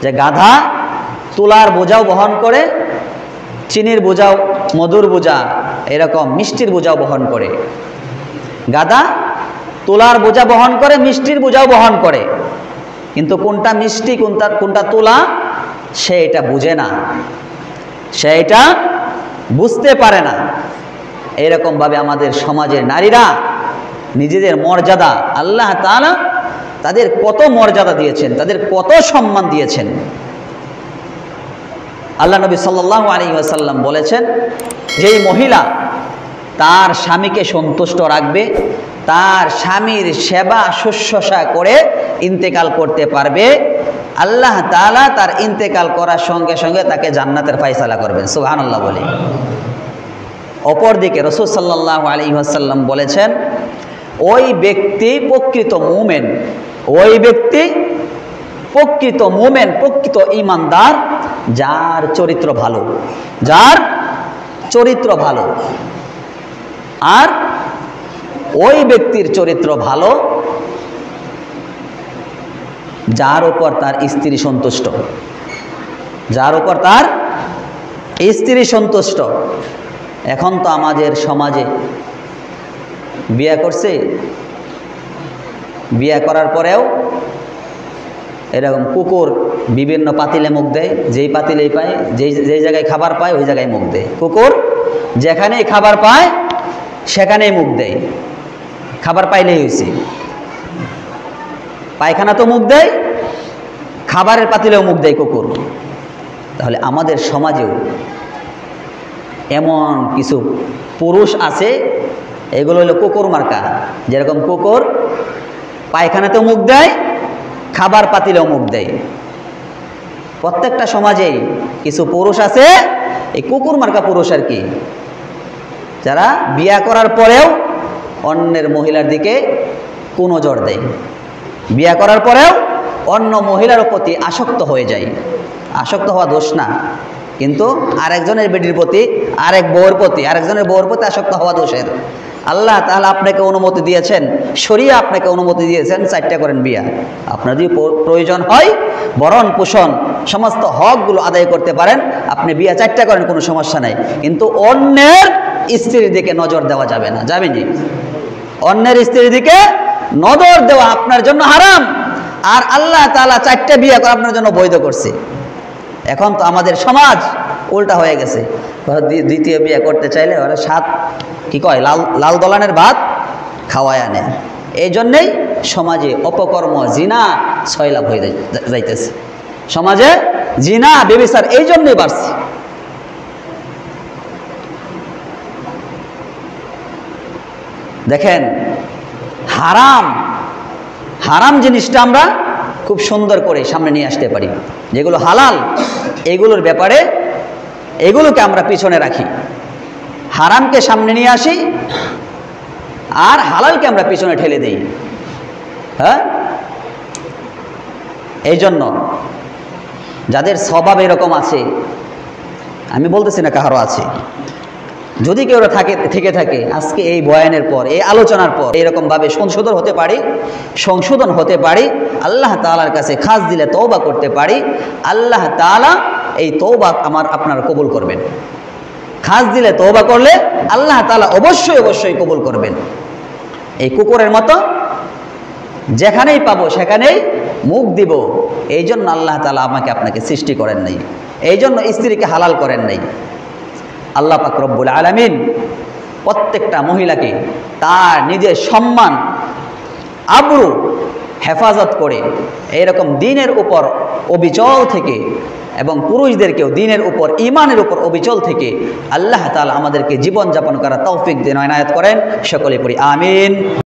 যে গাধা তুলার বোঝাও বহন করে, চিনির বোঝাও, মধুর বোঝা, এরকম মিষ্টির বোঝাও বহন করে। গাধা তুলার বোঝা বহন করে, মিষ্টির বোঝাও বহন করে, কিন্তু কোনটা মিষ্টি কোনটা তুলা সে এটা বুঝে না, সে এটা বুঝতে পারে না। এরকম ভাবে আমাদের সমাজের নারীরা নিজেদের মর্যাদা, আল্লাহ তাআলা তাদের কত মর্যাদা দিয়েছেন, তাদের কত সম্মান দিয়েছেন। আল্লাহ নবী সাল্লাল্লাহু আলাইহি ওয়াসাল্লাম বলেছেন, যেই মহিলা তার স্বামীকে সন্তুষ্ট রাখবে, তার স্বামীর সেবা শুশ্রূষা করে ইন্তেকাল করতে পারবে, আল্লাহ তাআলা তার ইন্তেকাল করার সঙ্গে সঙ্গে তাকে জান্নাতের ফয়সালা করবেন। সুবহানাল্লাহ বলে। অপরদিকে রাসূল সাল্লাল্লাহু আলাইহি ওয়াসাল্লাম বলেছেন, ওই ব্যক্তি প্রকৃত মুমিন, ওই ব্যক্তি প্রকৃত মুমিন, প্রকৃত ঈমানদার, যার চরিত্র ভালো, যার চরিত্র ভালো। আর ওই ব্যক্তির চরিত্র ভালো যার উপর তার স্ত্রী সন্তুষ্ট, যার উপর তার স্ত্রী সন্তুষ্ট। এখন তো আমাদের সমাজে বিয়ে করছে, বিয়ে করার পরেও এরকম কুকুর বিভিন্ন পাতিলে মুখ দেয়, যেই পাতিলেই পায়, যেই জায়গায় খাবার পায় ওই জায়গায় মুখ দেয়। কুকুর যেখানেই খাবার পায় সেখানেই মুখ দেয়, খাবার পাইলেই হয়েছে। পায়খানা তো মুখ দেয়, খাবারের পাতিলেও মুখ দেয় কুকুর। তাহলে আমাদের সমাজেও এমন কিছু পুরুষ আছে, এগুলো হলো কুকুর মার্কা। যেরকম কুকুর পায়খানাতেও মুখ দেয়, খাবার পাতিলেও মুখ দেয়। প্রত্যেকটা সমাজেই কিছু পুরুষ আছে, এই কুকুর মার্কা পুরুষ আর কি, যারা বিয়ে করার পরেও অন্যের মহিলার দিকে কুনজর দেয়, বিয়ে করার পরেও অন্য মহিলার প্রতি আসক্ত হয়ে যায়। আসক্ত হওয়া দোষ না, কিন্তু আরেকজনের বেটির প্রতি, আরেক বউয়ের প্রতি, আরেকজনের বউয়ের প্রতি আসক্ত হওয়া দোষের। আল্লাহ তাআলা আপনাকে অনুমতি দিয়েছেন, শরিয়া আপনাকে অনুমতি দিয়েছেন 4টা করেন বিয়া। আপনার যদি প্রয়োজন হয়, ভরণ পোষণ সমস্ত হকগুলো আদায় করতে পারেন, আপনি বিয়া 4টা করেন, কোনো সমস্যা নাই। কিন্তু অন্যের স্ত্রীর দিকে নজর দেওয়া যাবে না, যাবেনি। অন্যের স্ত্রীর দিকে নজর দেওয়া আপনার জন্য হারাম। আর আল্লাহ তাআলা 4টা বিয়া করা আপনার জন্য বৈধ করছে। এখন তো আমাদের সমাজ উল্টা হয়ে গেছে, দ্বিতীয় বিয়ে করতে চাইলে ওরা কি কয়, লাল দলানের ভাত খাওয়ায় আনে। এই জন্যেই সমাজে অপকর্ম, জিনা ছয়লাভ হয়ে যাইতেছে। সমাজে জিনা, ব্যভিচার এই জন্যই বাড়ছে। দেখেন, হারাম হারাম জিনিসটা আমরা খুব সুন্দর করে সামনে নিয়ে আসতে পারি। যেগুলো হালাল এগুলোর ব্যাপারে এগুলোকে আমরা পিছনে রাখি, হারামকে সামনে নিয়ে আসি, আর হালালকে আমরা পিছনে ঠেলে দিই। হ্যাঁ, এই জন্য যাদের স্বভাব এরকম আছে, আমি বলতেছি না কাহারও আছে, যদি কেউ থেকে থাকে, আজকে এই বয়ানের পর, এই আলোচনার পর এরকমভাবে সংশোধন হতে পারি, আল্লাহ তাআলার কাছে খাস দিলে তওবা করতে পারি, আল্লাহ তাআলা এই তওবা আপনার কবুল করবেন। খাস দিলে তওবা করলে আল্লাহ তাআলা অবশ্যই কবুল করবেন। এই কুকুরের মতো যেখানেই পাবো সেখানেই মুখ দিব, এই জন্য আল্লাহ তাআলা আমাকে আপনাকে সৃষ্টি করেন নাই, এই জন্য স্ত্রীকে হালাল করেন নাই। আল্লাহ পাক রব্বুল আলামিন প্রত্যেকটা মহিলাকে তার নিজের সম্মান, আবরু হেফাজত করে এরকম দিনের উপর অবিচল থেকে, এবং পুরুষদেরকেও দিনের উপর, ঈমানের উপর অবিচল থেকে আল্লাহ তাআলা আমাদেরকে জীবনযাপন করার তৌফিক দিন, ইনায়াত করেন। সকলে পড়ি আমিন।